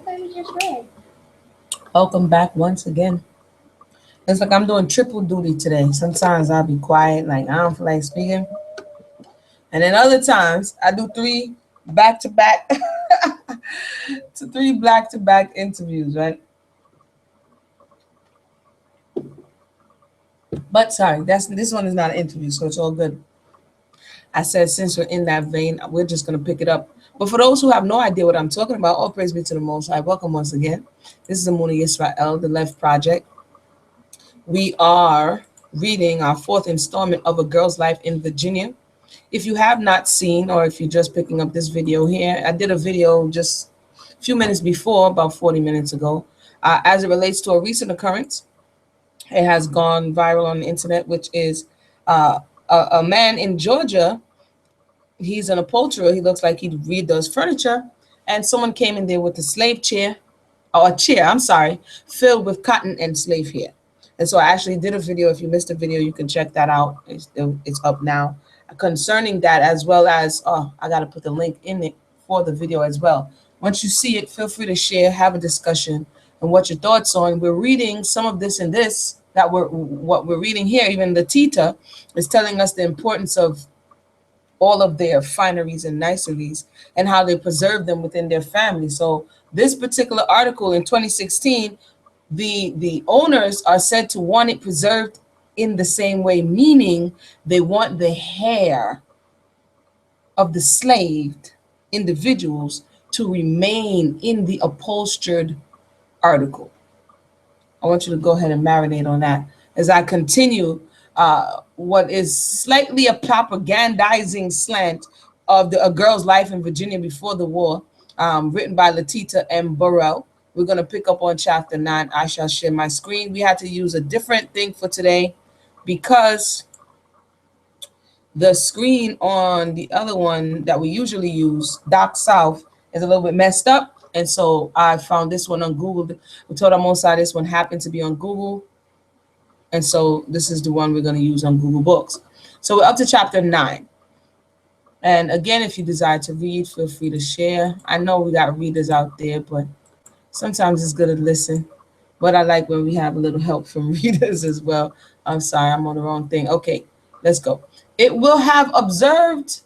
thought you just read. Welcome back once again. It's like I'm doing triple duty today. Sometimes I'll be quiet, like I don't feel like speaking. And then other times I do three back to back to three back to back interviews, right? But sorry, that's this one is not an interview, so it's all good. I said since we're in that vein, we're just gonna pick it up. But for those who have no idea what I'm talking about, all praise be to the Most High. Welcome once again. This is Amuna Yisrael, the LEV Project. We are reading our fourth installment of A Girl's Life in Virginia. If you have not seen, or if you're just picking up this video here, I did a video just a few minutes before, about 40 minutes ago, as it relates to a recent occurrence. It has gone viral on the internet, which is a man in Georgia. He's an upholsterer. He looks like he redoes furniture. And someone came in there with a slave chair, or a chair, I'm sorry, filled with cotton and slave hair. And so I actually did a video. If you missed the video, you can check that out. It's up now concerning that, as well as, I got to put the link in it for the video as well. Once you see it, feel free to share, have a discussion, and what your thoughts on. We're reading some of this and this that what we're reading here. Even the Tita is telling us the importance of all of their fineries and niceties and how they preserve them within their family. So this particular article in 2016, the owners are said to want it preserved in the same way, meaning they want the hair of the slaved individuals to remain in the upholstered article. I want you to go ahead and marinate on that as I continue what is slightly a propagandizing slant of A Girl's Life in Virginia Before the War, written by Latita M. Burrell. We're going to pick up on chapter 9. I shall share my screen. We had to use a different thing for today because the screen on the other one that we usually use, Doc South, is a little bit messed up. And so I found this one on Google. We told Amosai this one happened to be on Google. And so this is the one we're going to use on Google Books. So we're up to chapter 9. And again, if you desire to read, feel free to share. I know we got readers out there, but sometimes it's good to listen. But I like when we have a little help from readers as well. I'm sorry, I'm on the wrong thing. Okay, let's go. It will have observed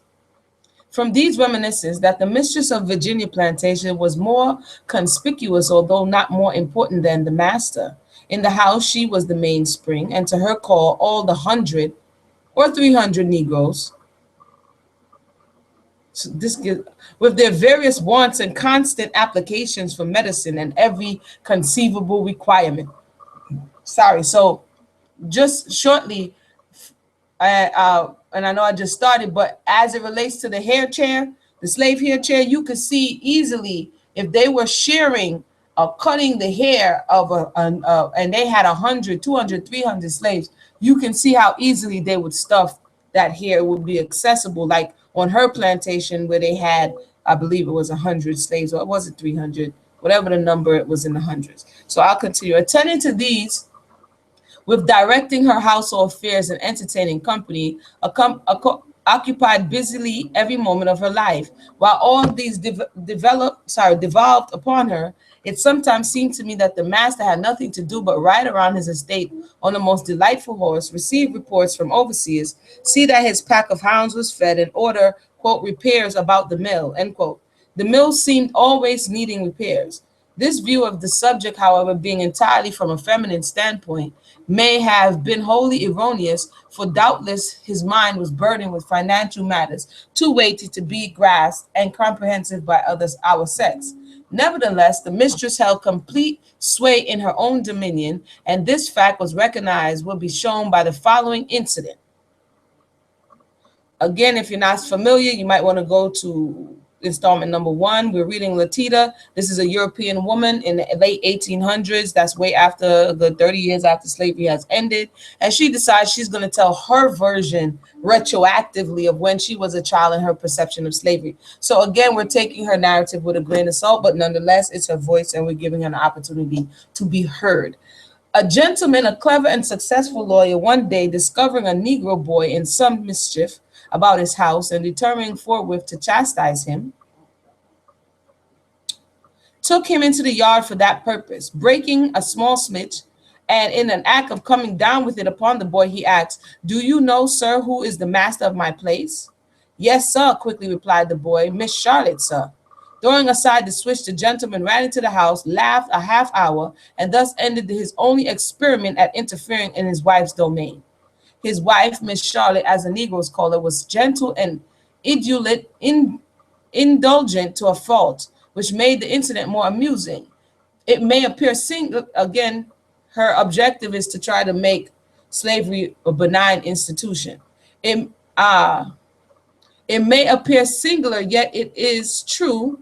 from these reminiscences that the Mistress of Virginia plantation was more conspicuous, although not more important than the master. In the house, she was the mainspring, and to her call all the 100 or 300 Negroes, so with their various wants and constant applications for medicine and every conceivable requirement. Sorry, so just shortly, and I know I just started, but as it relates to the hair chair, the slave hair chair, you could see easily if they were shearing or cutting the hair of and they had 100, 200, 300 slaves, you can see how easily they would stuff that hair. Would be accessible, like on her plantation where they had, I believe it was 100 slaves, or was it 300? Whatever the number, it was in the hundreds. So I'll continue. Attending to these, with directing her household affairs and entertaining company, occupied busily every moment of her life. While all these devolved upon her, it sometimes seemed to me that the master had nothing to do but ride around his estate on the most delightful horse, receive reports from overseers, see that his pack of hounds was fed, and order, quote, repairs about the mill, end quote. The mill seemed always needing repairs. This view of the subject, however, being entirely from a feminine standpoint, may have been wholly erroneous, for doubtless his mind was burdened with financial matters, too weighty to be grasped and comprehensive by others our sex. Nevertheless, the mistress held complete sway in her own dominion, and this fact was recognized will be shown by the following incident. Again, if you're not familiar, you might want to go to installment number 1. We're reading Latita. This is a European woman in the late 1800s. That's way after the 30 years after slavery has ended. And she decides she's going to tell her version retroactively of when she was a child and her perception of slavery. So again, we're taking her narrative with a grain of salt, but nonetheless, it's her voice and we're giving her an opportunity to be heard. A gentleman, a clever and successful lawyer, one day discovering a Negro boy in some mischief about his house and determining forthwith to chastise him, took him into the yard for that purpose, breaking a small smidge, and in an act of coming down with it upon the boy, he asked, "Do you know, sir, who is the master of my place?" "Yes, sir," quickly replied the boy. "Miss Charlotte, sir." Throwing aside the switch, the gentleman ran into the house, laughed a half hour, and thus ended his only experiment at interfering in his wife's domain. His wife, Miss Charlotte, as the Negroes call her, was gentle and indulgent to a fault, which made the incident more amusing. It may appear single again, her objective is to try to make slavery a benign institution. It, uh, it may appear singular, yet it is true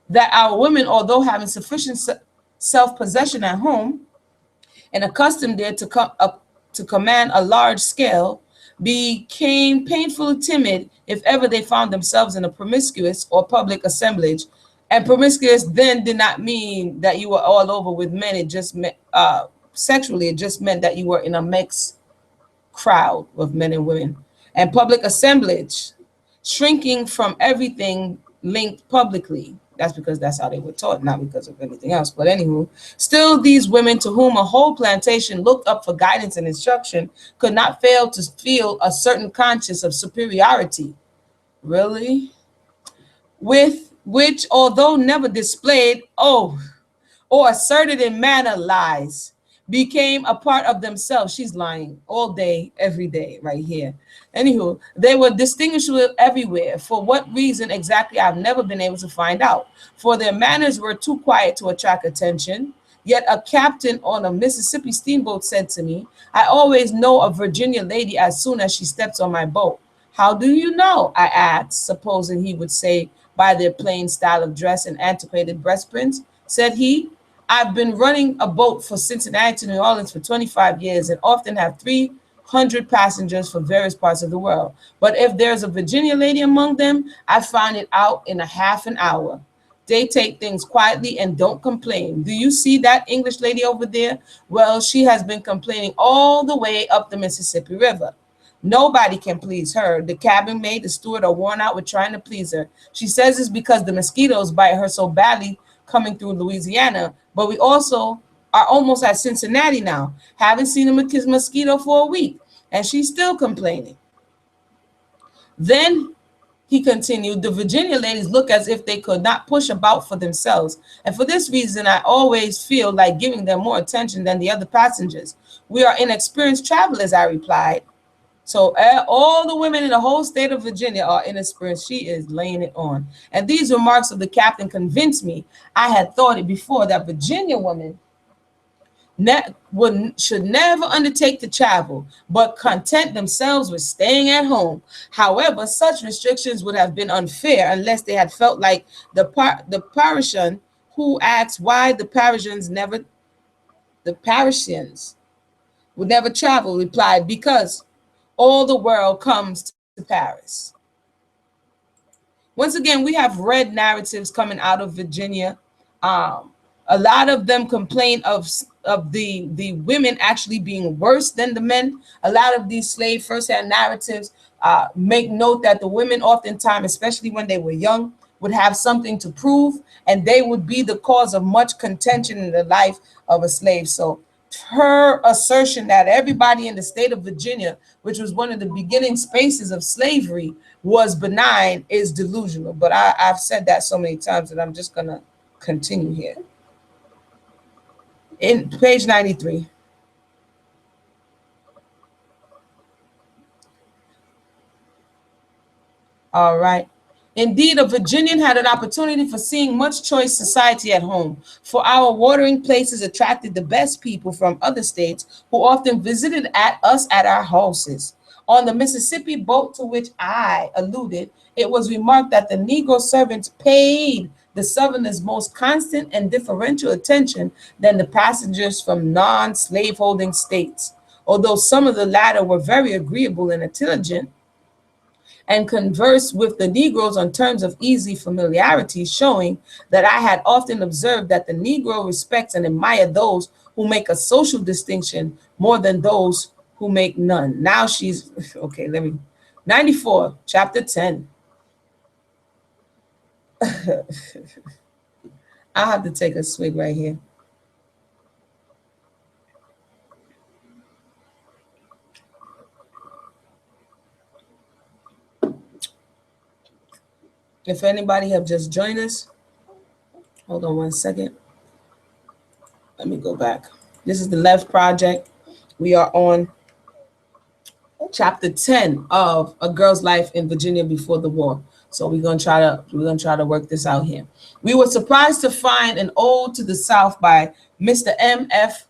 that our women, although having sufficient self-possession at home and accustomed there to come up to command a large scale, became painfully timid if ever they found themselves in a promiscuous or public assemblage. And promiscuous then did not mean that you were all over with men. It just meant sexually. It just meant that you were in a mixed crowd of men and women. And public assemblage, shrinking from everything linked publicly. That's because that's how they were taught, not because of anything else. But anywho, still these women to whom a whole plantation looked up for guidance and instruction could not fail to feel a certain conscience of superiority. Really? With which, although never displayed, or asserted in manner lies, became a part of themselves. She's lying all day, every day, right here. Anywho, they were distinguishable everywhere. For what reason exactly, I've never been able to find out. For their manners were too quiet to attract attention. Yet a captain on a Mississippi steamboat said to me, "I always know a Virginia lady as soon as she steps on my boat." "How do you know?" I asked, supposing he would say, "By their plain style of dress and antiquated breastprints." Said he, "I've been running a boat for Cincinnati to New Orleans for 25 years and often have 300 passengers from various parts of the world. But if there's a Virginia lady among them, I find it out in a half an hour. They take things quietly and don't complain. Do you see that English lady over there? Well, she has been complaining all the way up the Mississippi River. Nobody can please her. The cabin maid, the steward are worn out with trying to please her. She says it's because the mosquitoes bite her so badly coming through Louisiana, but we also are almost at Cincinnati now. Haven't seen a mosquito for a week, and she's still complaining." Then he continued, "The Virginia ladies look as if they could not push about for themselves, and for this reason I always feel like giving them more attention than the other passengers. We are inexperienced travelers," I replied. So all the women in the whole state of Virginia are inexperienced. She is laying it on. And these remarks of the captain convinced me. I had thought it before that Virginia women should never undertake to travel, but content themselves with staying at home. However, such restrictions would have been unfair unless they had felt like the Parisian who asks why the Parisians would never travel, replied, "Because all the world comes to Paris." Once again, we have read narratives coming out of Virginia. A lot of them complain of the women actually being worse than the men. A lot of these slave firsthand narratives make note that the women oftentimes, especially when they were young, would have something to prove, and they would be the cause of much contention in the life of a slave. So her assertion that everybody in the state of Virginia, which was one of the beginning spaces of slavery, was benign is delusional. But I've said that so many times that I'm just going to continue here. In page 93. All right. Indeed, a Virginian had an opportunity for seeing much choice society at home, for our watering places attracted the best people from other states who often visited us at our houses. On the Mississippi boat to which I alluded, it was remarked that the Negro servants paid the Southerners most constant and differential attention than the passengers from non-slaveholding states. Although some of the latter were very agreeable and intelligent, and conversed with the Negroes on terms of easy familiarity, showing that I had often observed that the Negro respects and admires those who make a social distinction more than those who make none. Now she's, okay, 94, chapter 10. I'll have to take a swig right here. If anybody have just joined us, hold on one second. Let me go back. This is the LEV project. We are on chapter 10 of A Girl's Life in Virginia Before the War. So we're gonna try to work this out here. We were surprised to find an ode to the South by Mr. M.F.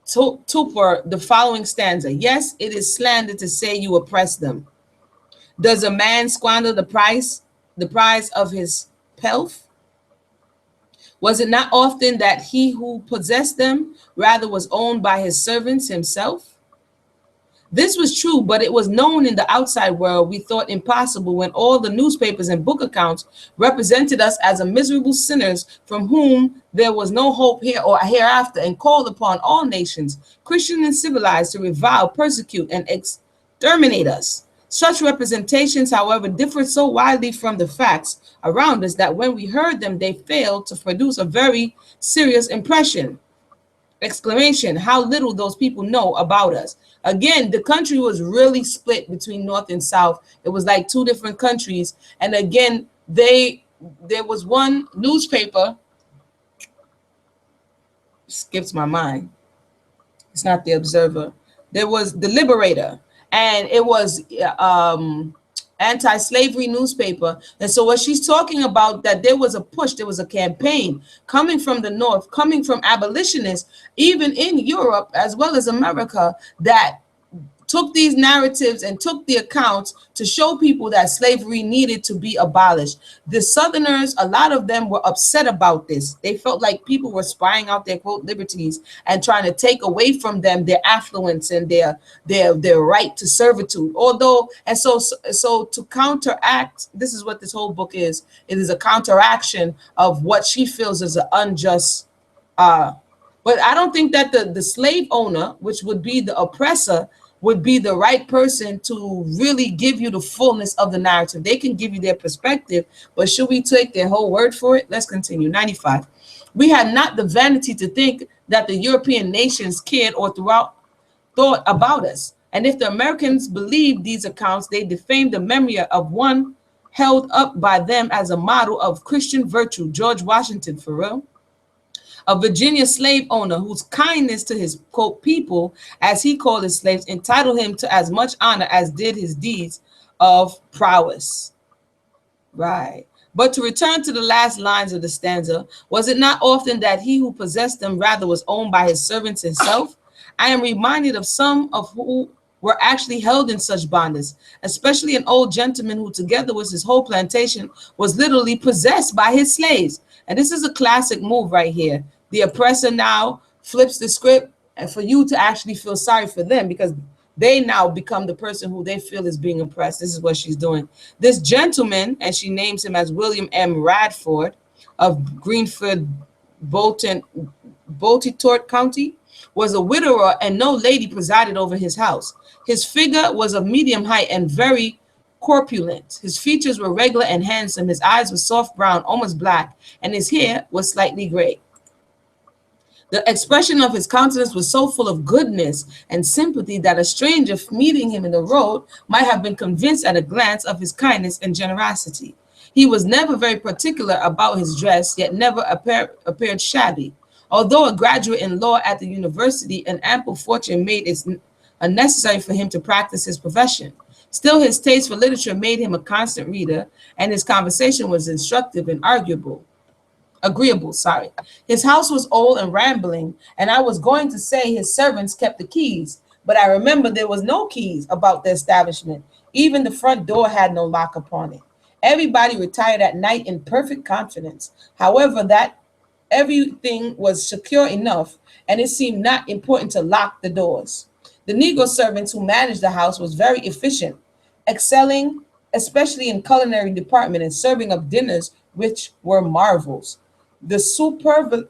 Tupper, the following stanza. Yes, it is slander to say you oppress them. Does a man squander the prize of his pelf? Was it not often that he who possessed them rather was owned by his servants himself? This was true, but it was known in the outside world. We thought impossible when all the newspapers and book accounts represented us as a miserable sinners from whom there was no hope here or hereafter, and called upon all nations, Christian and civilized, to revile, persecute, and exterminate us. Such representations, however, differed so widely from the facts around us that when we heard them, they failed to produce a very serious impression. Exclamation, how little those people know about us. Again, the country was really split between North and South. It was like two different countries. And again, there was one newspaper, skips my mind. It's not the Observer. There was the Liberator, and it was anti-slavery newspaper. And so what she's talking about, that there was a push, there was a campaign coming from the North, coming from abolitionists, even in Europe as well as America, that took these narratives and took the accounts to show people that slavery needed to be abolished. The Southerners, a lot of them were upset about this. They felt like people were spying out their quote liberties and trying to take away from them their affluence and their right to servitude. Although, and so to counteract, this is what this whole book is. It is a counteraction of what she feels is an unjust. But I don't think that the slave owner, which would be the oppressor, would be the right person to really give you the fullness of the narrative. They can give you their perspective, but should we take their whole word for it? Let's continue. 95. We had not the vanity to think that the European nations cared or thought about us. And if the Americans believed these accounts, they defamed the memory of one held up by them as a model of Christian virtue, George Washington, for real. A Virginia slave owner whose kindness to his, quote, people, as he called his slaves, entitled him to as much honor as did his deeds of prowess. Right. But to return to the last lines of the stanza, was it not often that he who possessed them rather was owned by his servants himself? I am reminded of some of who were actually held in such bondage, especially an old gentleman who, together with his whole plantation, was literally possessed by his slaves. And this is a classic move right here. The oppressor now flips the script, and for you to actually feel sorry for them, because they now become the person who they feel is being oppressed. This is what she's doing. This gentleman, and she names him as William M. Radford of Greenfield, Boltitort County, was a widower, and no lady presided over his house. His figure was of medium height and very corpulent. His features were regular and handsome. His eyes were soft brown, almost black, and his hair was slightly gray. The expression of his countenance was so full of goodness and sympathy that a stranger meeting him in the road might have been convinced at a glance of his kindness and generosity. He was never very particular about his dress, yet never appeared shabby. Although a graduate in law at the university, an ample fortune made it unnecessary for him to practice his profession. Still, his taste for literature made him a constant reader, and his conversation was instructive and agreeable. His house was old and rambling, and I was going to say his servants kept the keys, but I remember there was no keys about the establishment. Even the front door had no lock upon it. Everybody retired at night in perfect confidence. However, that everything was secure enough, and it seemed not important to lock the doors. The Negro servants who managed the house was very efficient, excelling especially in culinary department and serving up dinners which were marvels. The superabundance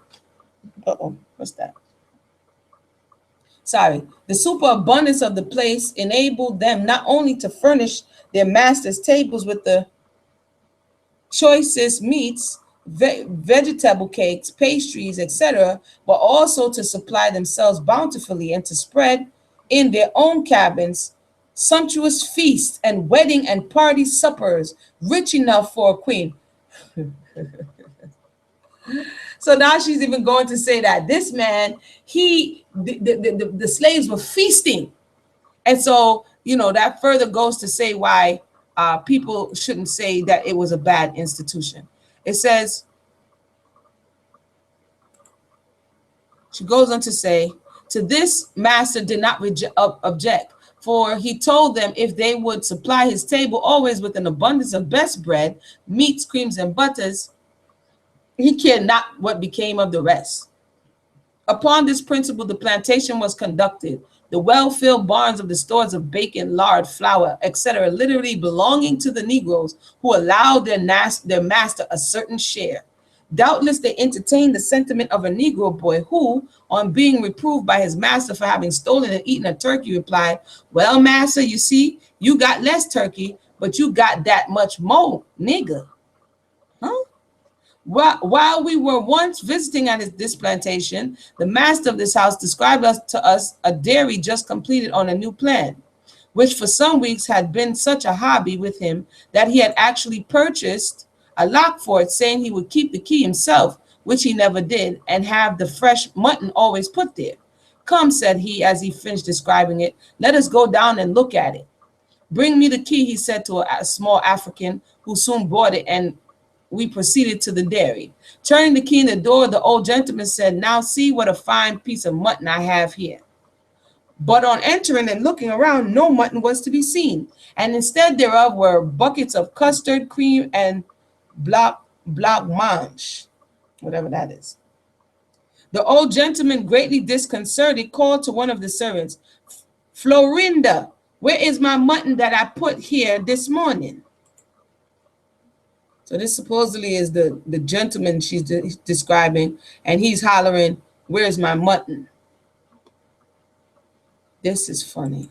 of the place enabled them not only to furnish their masters' tables with the choicest meats, vegetable cakes, pastries, etc., but also to supply themselves bountifully and to spread in their own cabins sumptuous feasts and wedding and party suppers rich enough for a queen. So now she's even going to say that this man, the slaves were feasting. And so, that further goes to say why people shouldn't say that it was a bad institution. It says, she goes on to say, to this master did not object, for he told them if they would supply his table always with an abundance of best bread, meats, creams, and butters, he cared not what became of the rest. Upon this principle, the plantation was conducted. The well-filled barns of the stores of bacon, lard, flour, etc., literally belonging to the Negroes who allowed their master a certain share. Doubtless they entertained the sentiment of a Negro boy who, on being reproved by his master for having stolen and eaten a turkey, replied, "Well, master, you see, you got less turkey, but you got that much more, nigger." Huh? While we were once visiting at this plantation, the master of this house described to us a dairy just completed on a new plan, which for some weeks had been such a hobby with him that he had actually purchased a lock for it, saying he would keep the key himself, which he never did, and have the fresh mutton always put there. "Come," said he as he finished describing it, "let us go down and look at it." "Bring me the key," he said to a small African, who soon brought it, and we proceeded to the dairy. Turning the key in the door, the old gentleman said, "Now see what a fine piece of mutton I have here." But on entering and looking around, no mutton was to be seen, and instead thereof were buckets of custard, cream, and blancmange, whatever that is. The old gentleman, greatly disconcerted, called to one of the servants, "Florinda, where is my mutton that I put here this morning?" So this supposedly is the gentleman she's describing, and he's hollering, "Where's my mutton?" This is funny.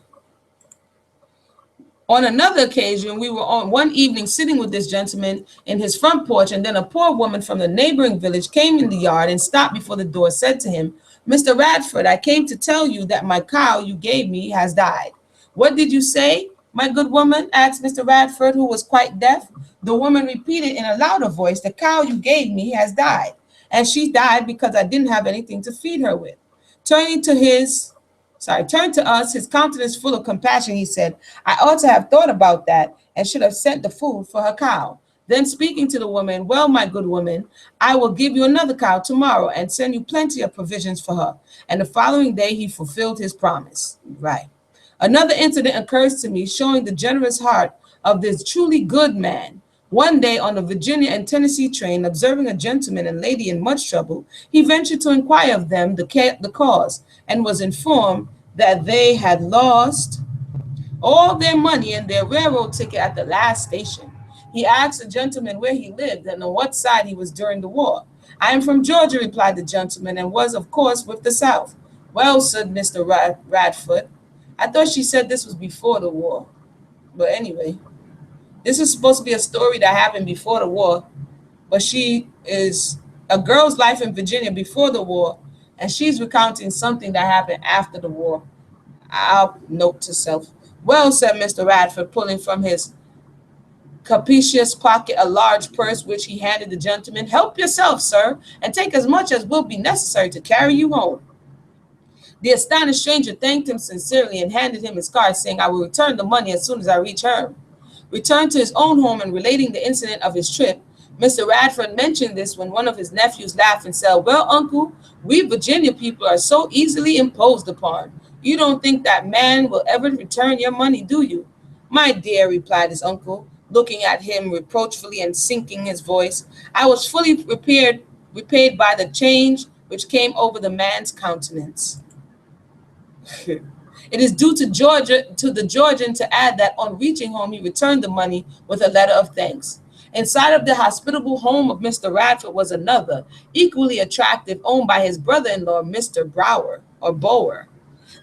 On another occasion, we were on one evening sitting with this gentleman in his front porch, and then a poor woman from the neighboring village came in the yard and stopped before the door, said to him, "Mr. Radford, I came to tell you that my cow you gave me has died." "What did you say, my good woman?" asked Mr. Radford, who was quite deaf. The woman repeated in a louder voice, "The cow you gave me has died, and she died because I didn't have anything to feed her with." Turned to us, his countenance full of compassion, he said, "I ought to have thought about that and should have sent the food for her cow." Then speaking to the woman, "Well, my good woman, I will give you another cow tomorrow and send you plenty of provisions for her." And the following day he fulfilled his promise. Right. Another incident occurs to me showing the generous heart of this truly good man. One day on the Virginia and Tennessee train, observing a gentleman and lady in much trouble, he ventured to inquire of them the cause, and was informed that they had lost all their money and their railroad ticket at the last station. He asked the gentleman where he lived and on what side he was during the war. "I am from Georgia," replied the gentleman, "and was, of course, with the South." "Well," said Mr. Radford, "I thought she said this was before the war." But anyway, this is supposed to be a story that happened before the war, but she is a girl's life in Virginia before the war, and she's recounting something that happened after the war. I'll note to self. "Well," said Mr. Radford, pulling from his capacious pocket a large purse, which he handed the gentleman, "help yourself, sir, and take as much as will be necessary to carry you home." The astonished stranger thanked him sincerely and handed him his card, saying, "I will return the money as soon as I reach home." Returned to his own home and relating the incident of his trip, Mr. Radford mentioned this when one of his nephews laughed and said, "Well, uncle, we Virginia people are so easily imposed upon. You don't think that man will ever return your money, do you?" "My dear," replied his uncle, looking at him reproachfully and sinking his voice, "I was fully repaid by the change which came over the man's countenance." It is due to the Georgian to add that on reaching home, he returned the money with a letter of thanks. Inside of the hospitable home of Mr. Radford was another, equally attractive, owned by his brother-in-law, Mr. Bower.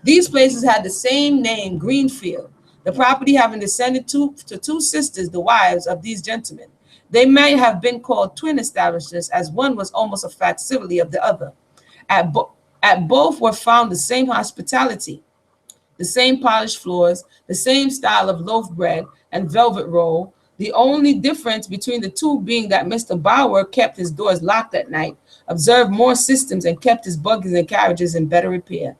These places had the same name, Greenfield, the property having descended to two sisters, the wives of these gentlemen. They may have been called twin establishments, as one was almost a facsimile of the other. At, bo- at both were found the same hospitality, the same polished floors, the same style of loaf bread and velvet roll, the only difference between the two being that Mr. Bauer kept his doors locked at night, observed more systems, and kept his buggies and carriages in better repair.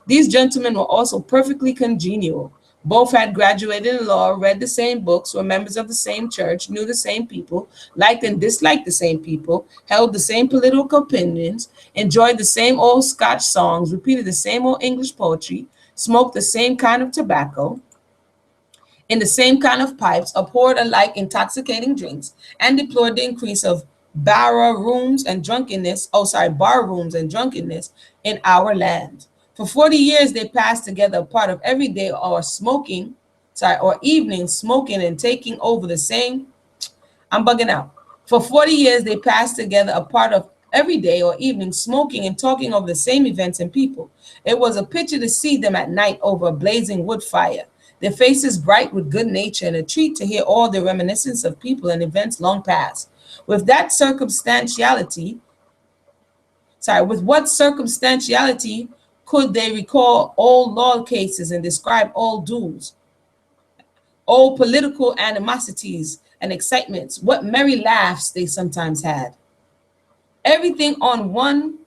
These gentlemen were also perfectly congenial. Both had graduated in law, read the same books, were members of the same church, knew the same people, liked and disliked the same people, held the same political opinions, enjoyed the same old Scotch songs, repeated the same old English poetry, smoked the same kind of tobacco, in the same kind of pipes, abhorred alike intoxicating drinks, and deplored the increase of bar rooms and drunkenness in our land. For 40 years, they passed together a part of every day or evening smoking and taking over the same. I'm bugging out. For 40 years, they passed together a part of every day or evening, smoking and talking over the same events and people. It was a picture to see them at night over a blazing wood fire, their faces bright with good nature, and a treat to hear all their reminiscence of people and events long past. With that circumstantiality, with what circumstantiality could they recall old law cases and describe old duels, old political animosities and excitements? What merry laughs they sometimes had. Everything on one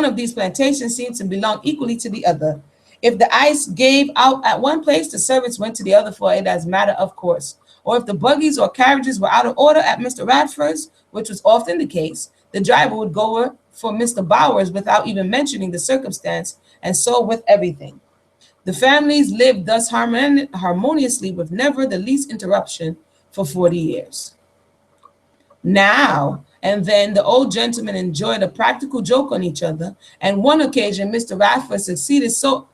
of these plantations seemed to belong equally to the other. If the ice gave out at one place, the servants went to the other for it as matter of course. Or if the buggies or carriages were out of order at Mr. Radford's, which was often the case, the driver would go for Mr. Bowers without even mentioning the circumstance, and so with everything. The families lived thus harmoniously with never the least interruption for 40 years. Now and then the old gentlemen enjoyed a practical joke on each other, and one occasion Mr. Radford succeeded so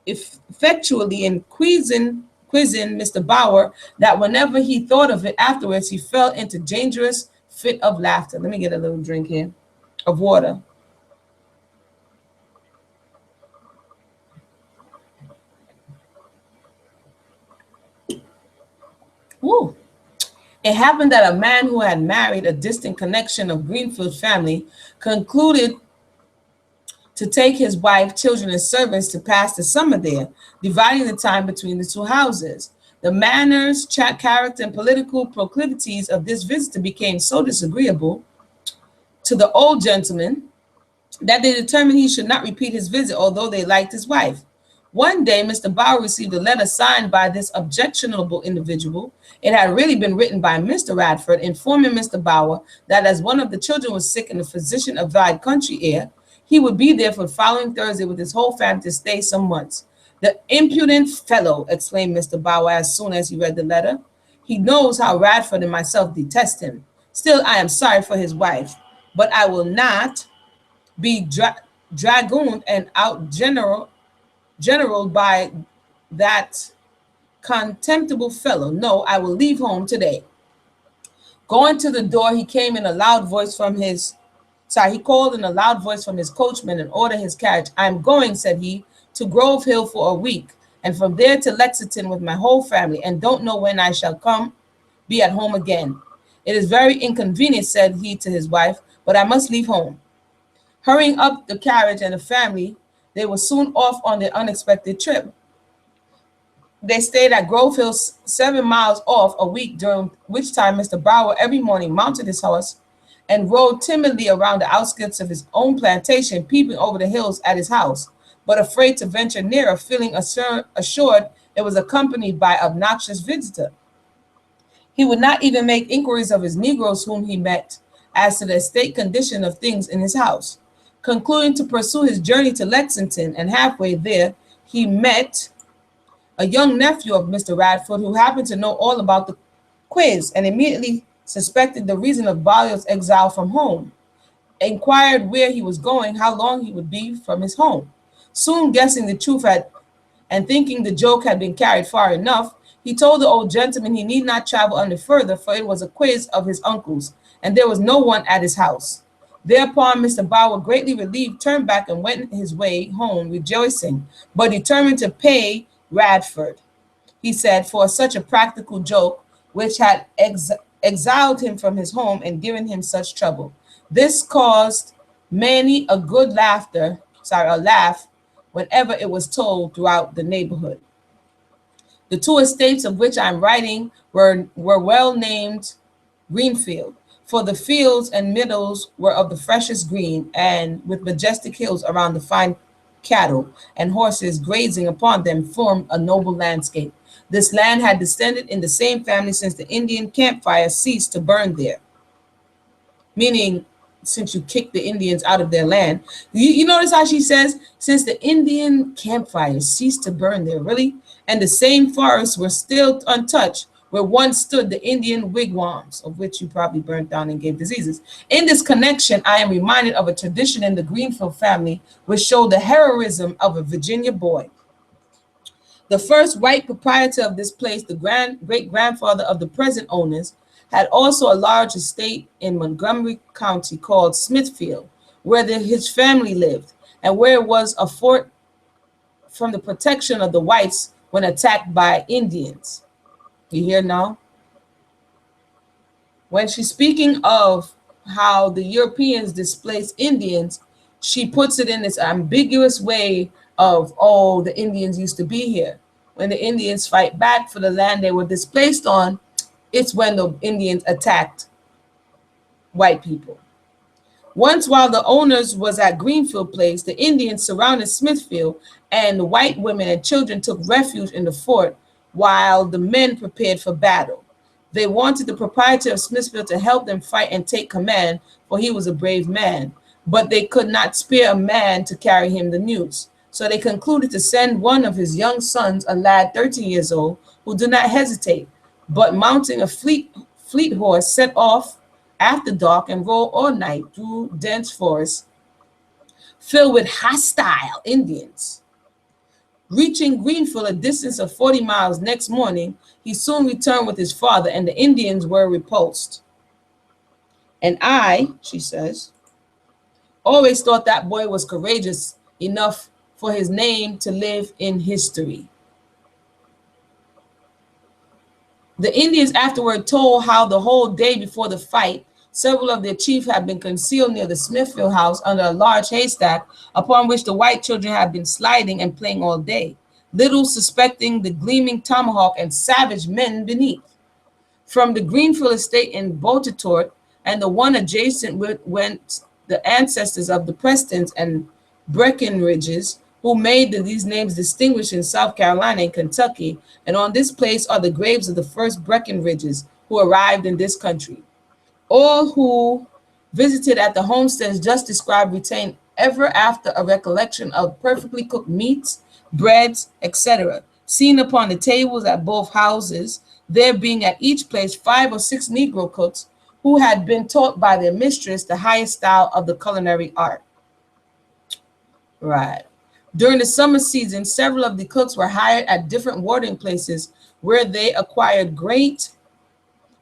effectually in quizzing Mr. Bauer that whenever he thought of it afterwards, he fell into dangerous fit of laughter. Let me get a little drink here of water. Woo. It happened that a man who had married a distant connection of Greenfield family concluded to take his wife, children, and servants to pass the summer there, dividing the time between the two houses. The manners, character, and political proclivities of this visitor became so disagreeable to the old gentleman that they determined he should not repeat his visit, although they liked his wife. One day, Mr. Bauer received a letter signed by this objectionable individual. It had really been written by Mr. Radford, informing Mr. Bauer that as one of the children was sick and the physician advised country air, he would be there for the following Thursday with his whole family to stay some months. The impudent fellow, exclaimed Mr. Bauer as soon as he read the letter. He knows how Radford and myself detest him. Still, I am sorry for his wife, but I will not be dragooned and out generaled by that contemptible fellow. No, I will leave home today. Going to the door, he came in a loud voice from his he called in a loud voice from his coachman and ordered his carriage. I am going, said he, to Grove Hill for a week, and from there to Lexington with my whole family, and don't know when I shall be at home again. It is very inconvenient, said he to his wife, but I must leave home. Hurrying up the carriage and the family, they were soon off on their unexpected trip. They stayed at Grove Hill 7 miles off a week, during which time Mr. Bauer every morning mounted his horse and rode timidly around the outskirts of his own plantation, peeping over the hills at his house, but afraid to venture nearer, feeling assured it was accompanied by an obnoxious visitor. He would not even make inquiries of his Negroes whom he met as to the state condition of things in his house. Concluding to pursue his journey to Lexington, and halfway there, he met a young nephew of Mr. Radford who happened to know all about the quiz and immediately suspected the reason of Bowier's exile from home, inquired where he was going, how long he would be from his home. Soon guessing the truth and thinking the joke had been carried far enough, he told the old gentleman he need not travel any further, for it was a quiz of his uncle's, and there was no one at his house. Thereupon Mr. Bauer, greatly relieved, turned back and went his way home rejoicing, but determined to pay Radford, he said, for such a practical joke, which had exiled him from his home and given him such trouble. This caused many a good a laugh whenever it was told throughout the neighborhood. The two estates of which I'm writing were well named Greenfield, for the fields and meadows were of the freshest green, and with majestic hills around the fine cattle and horses grazing upon them formed a noble landscape. This land had descended in the same family since the Indian campfire ceased to burn there, meaning since you kicked the Indians out of their land. You notice how she says, since the Indian campfires ceased to burn there, really? And the same forests were still untouched where once stood the Indian wigwams, of which you probably burnt down and gave diseases. In this connection, I am reminded of a tradition in the Greenfield family which showed the heroism of a Virginia boy. The first white proprietor of this place, the great-grandfather of the present owners, had also a large estate in Montgomery County called Smithfield, where his family lived, and where was a fort from the protection of the whites when attacked by Indians. You hear now? When she's speaking of how the Europeans displaced Indians, she puts it in this ambiguous way of, oh, the Indians used to be here. When the Indians fight back for the land they were displaced on, it's when the Indians attacked white people. Once while the owners was at Greenfield Place, the Indians surrounded Smithfield, and the white women and children took refuge in the fort while the men prepared for battle. They wanted the proprietor of Smithfield to help them fight and take command, for he was a brave man, but they could not spare a man to carry him the news. So they concluded to send one of his young sons, a lad 13 years old, who did not hesitate, but mounting a fleet horse, set off after dark and rode all night through dense forests filled with hostile Indians. Reaching Greenfield, a distance of 40 miles next morning, he soon returned with his father, and the Indians were repulsed. And I, she says, always thought that boy was courageous enough for his name to live in history. The Indians afterward told how the whole day before the fight, several of their chiefs had been concealed near the Smithfield house under a large haystack upon which the white children had been sliding and playing all day, little suspecting the gleaming tomahawk and savage men beneath. From the Greenfield estate in Botertort and the one adjacent went the ancestors of the Prestons and Breckinridges, who made these names distinguished in South Carolina and Kentucky, and on this place are the graves of the first Breckinridges who arrived in this country. All who visited at the homesteads just described retain ever after a recollection of perfectly cooked meats, breads, etc., seen upon the tables at both houses, there being at each place 5 or 6 Negro cooks who had been taught by their mistress the highest style of the culinary art. Right. During the summer season, several of the cooks were hired at different watering places where they acquired great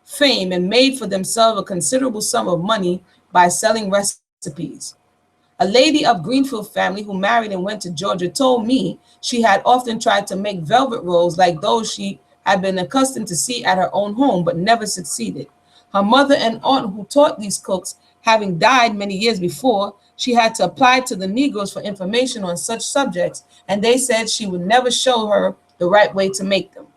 fame and made for themselves a considerable sum of money by selling recipes. A lady of Greenfield family who married and went to Georgia told me she had often tried to make velvet rolls like those she had been accustomed to see at her own home, but never succeeded. Her mother and aunt who taught these cooks having died many years before, she had to apply to the Negroes for information on such subjects, and they said she would never show her the right way to make them.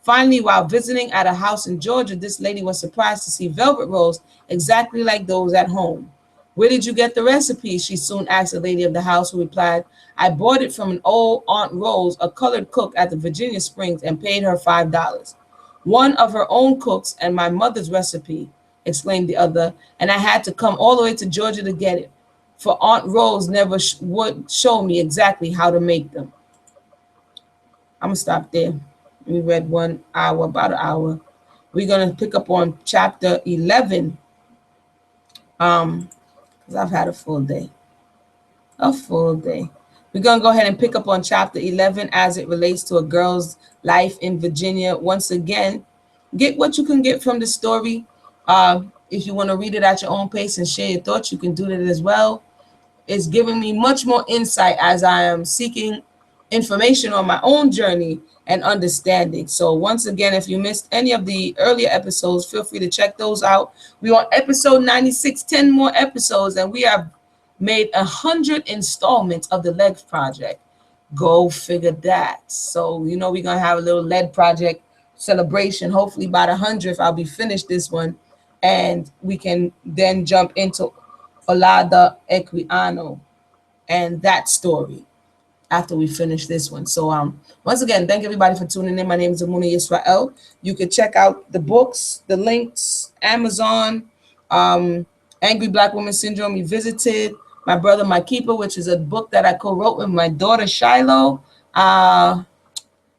Finally, while visiting at a house in Georgia, this lady was surprised to see velvet rolls exactly like those at home. Where did you get the recipe? She soon asked the lady of the house, who replied, I bought it from an old Aunt Rose, a colored cook at the Virginia Springs, and paid her $5. One of her own cooks and my mother's recipe, exclaimed the other, and I had to come all the way to Georgia to get it, for Aunt Rose never would show me exactly how to make them. I'm going to stop there. We read 1 hour, about an hour. We're going to pick up on chapter 11, because I've had a full day. We're going to go ahead and pick up on chapter 11 as it relates to a girl's life in Virginia. Once again, get what you can get from the story. If you want to read it at your own pace and share your thoughts, you can do that as well. It's giving me much more insight as I am seeking information on my own journey and understanding. So once again, if you missed any of the earlier episodes, feel free to check those out. We're on episode 96, 10 more episodes, and we have made 100 installments of the LEV project. Go figure that. So, you know, we're going to have a little LED project celebration. Hopefully by the 100th, I'll be finished this one. And we can then jump into Olada Equiano and that story after we finish this one. So once again, thank everybody for tuning in. My name is Amuna Yisrael. You can check out the books, the links, Amazon, Angry Black Woman Syndrome. You visited My Brother, My Keeper, which is a book that I co-wrote with my daughter Shiloh, and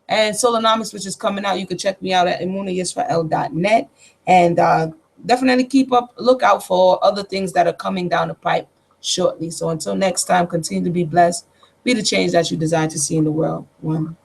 Solonomics, which is coming out. You can check me out at emunayisrael.net, and definitely keep up lookout for other things that are coming down the pipe shortly. So until next time, continue to be blessed. Be the change that you desire to see in the world. One.